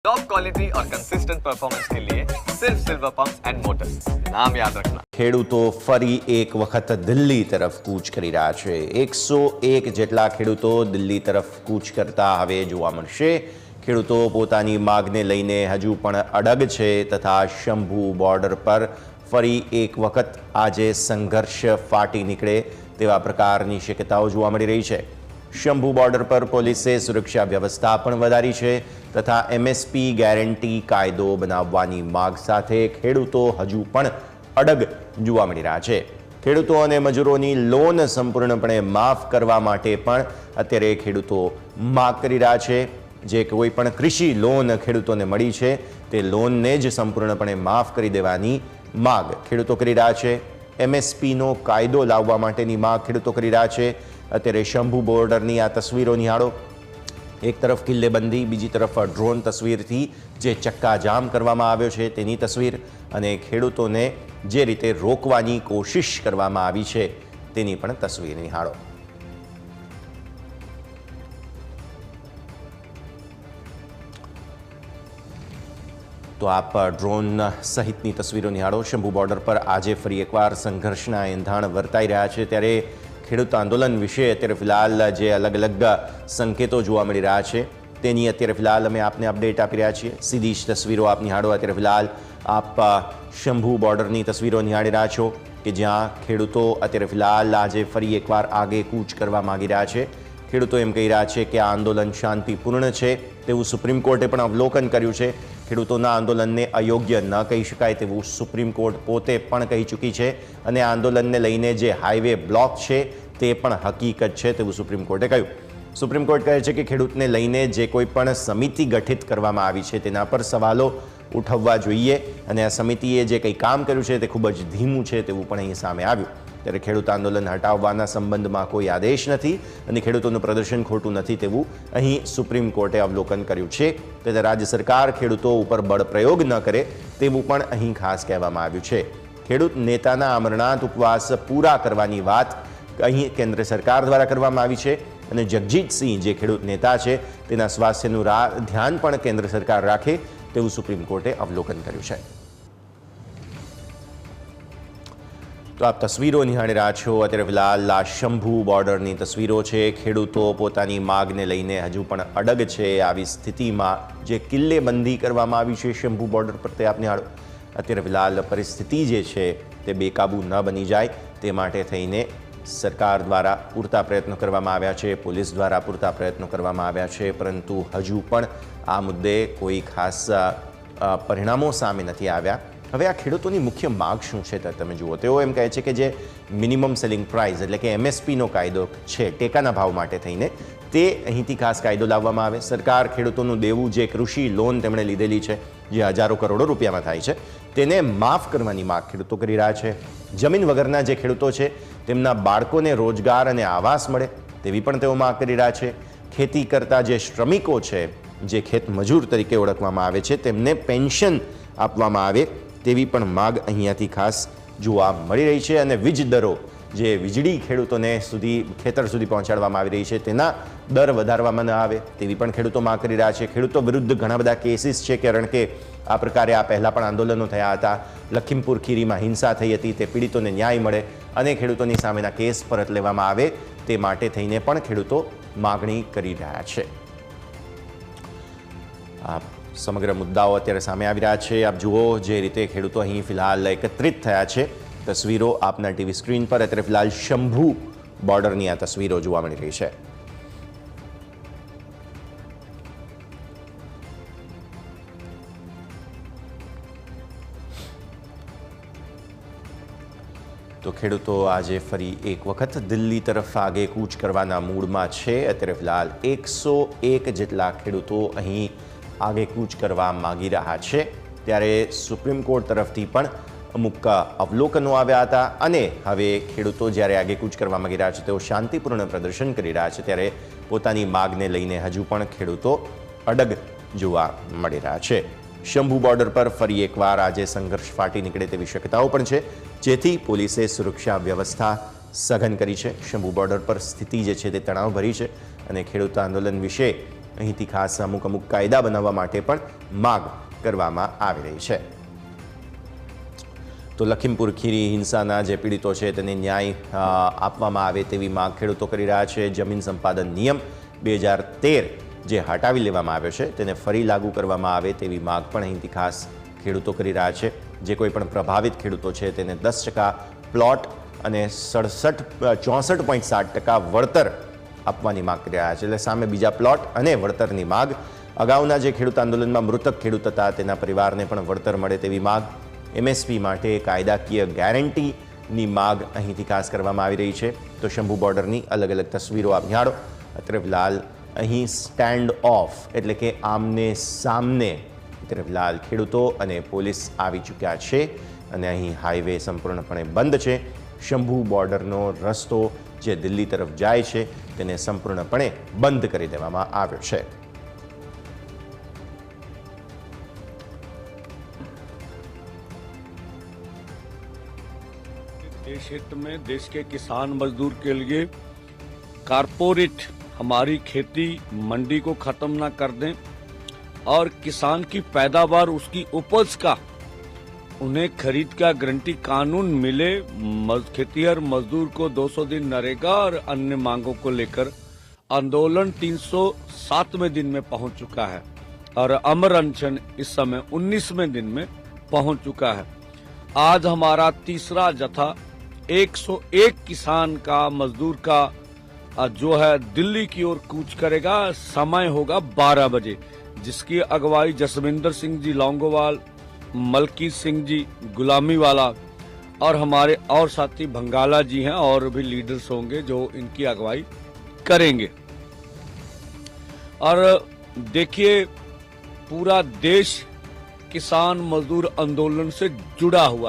Top quality और consistent performance के लिए सिर्फ सिल्वर पंप्स एंड मोटर्स, नाम याद रखना। ખેડૂતો ફરી એક વખત દિલ્હી તરફ કૂચ કરી રહ્યા છે। 101 જેટલા ખેડૂતો દિલ્હી તરફ કૂચ કરતા હવે જોવા મળશે। ખેડૂતો પોતાની માગને લઈને હજુ પણ અડગ છે તથા શંભુ બોર્ડર પર ફરી એક વખત આજે સંઘર્ષ ફાટી નીકળે તેવા પ્રકારની શક્યતાઓ જોવા મળી રહી છે। શંભુ બોર્ડર પર પોલીસે સુરક્ષા વ્યવસ્થા પણ વધારી છે તથા એમએસપી ગેરંટી કાયદો બનાવવાની માગ સાથે ખેડૂતો હજુ પણ અડગ જોવા મળી રહ્યા છે। ખેડૂતો અને મજૂરોની લોન સંપૂર્ણપણે માફ કરવા માટે પણ અત્યારે ખેડૂતો માગ કરી રહ્યા છે। જે કોઈ પણ કૃષિ લોન ખેડૂતોને મળી છે તે લોનને જ સંપૂર્ણપણે માફ કરી દેવાની માગ ખેડૂતો કરી રહ્યા છે। એમએસપીનો કાયદો લાવવા માટેની માગ ખેડૂતો કરી રહ્યા છે। અત્યારે શંભુ બોર્ડરની આ તસવીરો નિહાળો। એક તરફ કિલ્લેબંધી, બીજી તરફ ડ્રોન તસવીરથી જે ચક્કાજામ કરવામાં આવ્યો છે તેની તસવીર અને ખેડૂતોને જે રીતે રોકવાની કોશિશ કરવામાં આવી છે તેની પણ તસવીર નિહાળો। તો આપ ડ્રોન સહિતની તસવીરો નિહાળો। શંભુ બોર્ડર પર આજે ફરી એકવાર સંઘર્ષના એંધાણ વર્તાઈ રહ્યા છે ત્યારે ખેડૂત આંદોલન વિશે અત્યારે ફિલહાલ જે અલગ અલગ સંકેતો જોવા મળી રહ્યા છે તેની અત્યારે ફિલહાલ અમે આપને અપડેટ આપી રહ્યા છીએ। સીધી જ તસવીરો આપ નિહાળો। અત્યારે ફિલહાલ આપ શંભુ બોર્ડરની તસવીરો નિહાળી રહ્યા છો કે જ્યાં ખેડૂતો અત્યારે ફિલહાલ આજે ફરી એકવાર આગે કૂચ કરવા માગી રહ્યા છે। ખેડૂતો એમ કહી રહ્યા છે કે આ આંદોલન શાંતિપૂર્ણ છે તેવું સુપ્રીમ કોર્ટે પણ અવલોકન કર્યું છે। ખેડૂતોના આંદોલનને અયોગ્ય ન કહી શકાય તેવું સુપ્રીમ કોર્ટ પોતે પણ કહી ચૂકી છે અને આ આંદોલનને લઈને જે હાઈવે બ્લોક છે તે પણ હકીકત છે તેવું સુપ્રીમ કોર્ટે કહ્યું। સુપ્રીમ કોર્ટ કહે છે કે ખેડૂતને લઈને જે કોઈ પણ સમિતિ ગઠિત કરવામાં આવી છે તેના પર સવાલો ઉઠવવા જોઈએ અને આ સમિતિએ જે કંઈ કામ કર્યું છે તે ખૂબ જ ધીમું છે તેવું પણ અહીં સામે આવ્યું। ત્યારે ખેડૂત આંદોલન હટાવવાના સંબંધમાં કોઈ આદેશ નથી અને ખેડૂતોનું પ્રદર્શન ખોટું નથી તેવું અહીં સુપ્રીમ કોર્ટે અવલોકન કર્યું છે। ત્યારે રાજ્ય સરકાર ખેડૂતો ઉપર બળ પ્રયોગ ન કરે તેવું પણ અહીં ખાસ કહેવામાં આવ્યું છે। ખેડૂત નેતાના અમરનાથ ઉપવાસ પૂરા કરવાની વાત અહીં કેન્દ્ર સરકાર દ્વારા કરવામાં આવી છે અને જગજીતસિંહ જે ખેડૂત નેતા છે તેના સ્વાસ્થ્યનું ધ્યાન પણ કેન્દ્ર સરકાર રાખે તેવું સુપ્રીમ કોર્ટે અવલોકન કર્યું છે। તો આપ તસવીરો નિહાળી રહ્યા છો। અત્યારે ફિલહાલ આ શંભુ બોર્ડરની તસવીરો છે। ખેડૂતો પોતાની માગને લઈને હજુ પણ અડગ છે। આવી સ્થિતિમાં જે કિલ્લેબંધી કરવામાં આવી છે શંભુ બોર્ડર પર તે આપ નિહાળો। અત્યારે ફિલહાલ પરિસ્થિતિ જે છે તે બેકાબૂ ન બની જાય તે માટે થઈને સરકાર દ્વારા પૂરતા પ્રયત્નો કરવામાં આવ્યા છે, પોલીસ દ્વારા પૂરતા પ્રયત્નો કરવામાં આવ્યા છે, પરંતુ હજુ પણ આ મુદ્દે કોઈ ખાસ પરિણામો સામે નથી આવ્યા। હવે આ ખેડૂતોની મુખ્ય માગ શું છે તમે જુઓ। તેઓ એમ કહે છે કે જે મિનિમમ સેલિંગ પ્રાઇસ એટલે કે એમએસપીનો કાયદો છે ટેકાના ભાવ માટે થઈને તે અહીંથી ખાસ કાયદો લાવવામાં આવે। સરકાર ખેડૂતોનું દેવું જે કૃષિ લોન તેમણે લીધેલી છે જે હજારો કરોડો રૂપિયામાં થાય છે તેને માફ કરવાની માગ ખેડૂતો કરી રહ્યા છે। જમીન વગરના જે ખેડૂતો છે તેમના બાળકોને રોજગાર અને આવાસ મળે તેવી પણ તેઓ માગ કરી રહ્યા છે। ખેતી કરતા જે શ્રમિકો છે જે ખેત મજૂર તરીકે ઓળખવામાં આવે છે તેમને પેન્શન આપવામાં આવે તેવી પણ માગ અહીંયાથી ખાસ જોવા મળી રહી છે। અને વીજ દરો જે વીજળી ખેડૂતોને ખેતર સુધી પહોંચાડવામાં આવી રહી છે તેના દર વધારવામાં ન આવે તેવી પણ ખેડૂતો માગ કરી રહ્યા છે। ખેડૂતો વિરુદ્ધ ઘણા બધા કેસીસ છે કારણ કે આ પ્રકારે આ પહેલાં પણ આંદોલનો થયા હતા। લખીમપુર ખીરીમાં હિંસા થઈ હતી તે પીડિતોને ન્યાય મળે અને ખેડૂતોની સામેના કેસ પરત લેવામાં આવે તે માટે થઈને પણ ખેડૂતો માગણી કરી રહ્યા છે। સમગ્ર મુદ્દાઓ અત્યારે સામે આવી રહ્યા છે। આપ જુઓ જે રીતે ખેડૂતો અહીં ફિલહાલ એકત્રિત થયા છે। તસવીરો આપના ટીવી સ્ક્રીન પર અત્યારે ફિલહાલ શંભુ બોર્ડરની આ તસવીરો જોવા મળી રહી છે। તો ખેડૂતો આજે ફરી એક વખત દિલ્હી તરફ આગે કૂચ કરવાના મૂડમાં છે। અત્યારે ફિલહાલ 101 જેટલા ખેડૂતો અહીં આગે કૂચ કરવા માગી રહ્યા છે। ત્યારે સુપ્રીમ કોર્ટ તરફથી પણ અમુક અવલોકનો આવ્યા હતા અને હવે ખેડૂતો જ્યારે આગે કૂચ કરવા માગી રહ્યા છે તેઓ શાંતિપૂર્ણ પ્રદર્શન કરી રહ્યા છે ત્યારે પોતાની માગને લઈને હજુ પણ ખેડૂતો અડગ જોવા મળી રહ્યા છે। શંભુ બોર્ડર પર ફરી એકવાર આજે સંઘર્ષ ફાટી નીકળે તેવી શક્યતાઓ પણ છે જેથી પોલીસે સુરક્ષા વ્યવસ્થા સઘન કરી છે। શંભુ બોર્ડર પર સ્થિતિ જે છે તે તણાવભરી છે અને ખેડૂત આંદોલન વિશે અહીંથી ખાસ અમુક કાયદા બનાવવા માટે પણ માગ કરવામાં આવી રહી છે. તો લખીમપુર ખીરી હિંસાના જે પીડિતો છે તેને ન્યાય આપવામાં આવે તેવી માગ ખેડૂતો કરી રહ્યા છે. જમીન સંપાદન નિયમ 2013 જે હટાવી લેવામાં આવ્યો છે તેને ફરી લાગુ કરવામાં આવે તેવી માગ પણ અહીંથી ખાસ ખેડૂતો કરી રહ્યા છે. જે કોઈ પણ પ્રભાવિત ખેડૂતો છે તેને 10% પ્લોટ અને 64.7% વળતર આપવાની માગ કરી રહ્યા છે. એટલે સામે બીજા પ્લોટ અને વળતરની માગ. અગાઉના જે ખેડૂત આંદોલનમાં મૃતક ખેડૂત હતા તેના પરિવારને પણ વળતર મળે તેવી માગ. MSP માટે કાયદાકીય ગેરંટીની માગ અહીંથી ખાસ કરવામાં આવી રહી છે. તો શંભુ બોર્ડરની અલગ અલગ તસવીરો આપ નિહાળો. અત્યારે ફિલહાલ અહીં સ્ટેન્ડ ઓફ એટલે કે આમને સામને અત્યારે ફિલહાલ ખેડૂતો અને પોલીસ આવી ચૂક્યા છે અને અહીં હાઈવે સંપૂર્ણપણે બંધ છે. શંભુ બોર્ડરનો રસ્તો જે દિલ્હી તરફ જાય છે તેને સંપૂર્ણપણે બંધ કરી દેવામાં આવ્યો છે. देश हित में देश के किसान मजदूर के लिए कारपोरेट हमारी खेती मंडी को खत्म ना कर दें और किसान की पैदावार उसकी उपज का उन्हें खरीद का गारंटी कानून मिले. खेतीहर मजदूर को 200 दिन नरेगा और अन्य मांगों को लेकर आंदोलन 307वें दिन में पहुंच चुका है और अमर अनशन इस समय 19वें दिन में पहुंच चुका है. आज हमारा तीसरा जत्था 101 किसान का मजदूर का जो है दिल्ली की ओर कूच करेगा. समय होगा 12 बजे, जिसकी अगुवाई जसविंदर सिंह जी लौंगोवाल, मलकी सिंह जी गुलामीवाला और हमारे और साथी भंगाला जी हैं और भी लीडर्स होंगे जो इनकी अगुवाई करेंगे. और देखिए पूरा देश किसान मजदूर आंदोलन से जुड़ा हुआ है.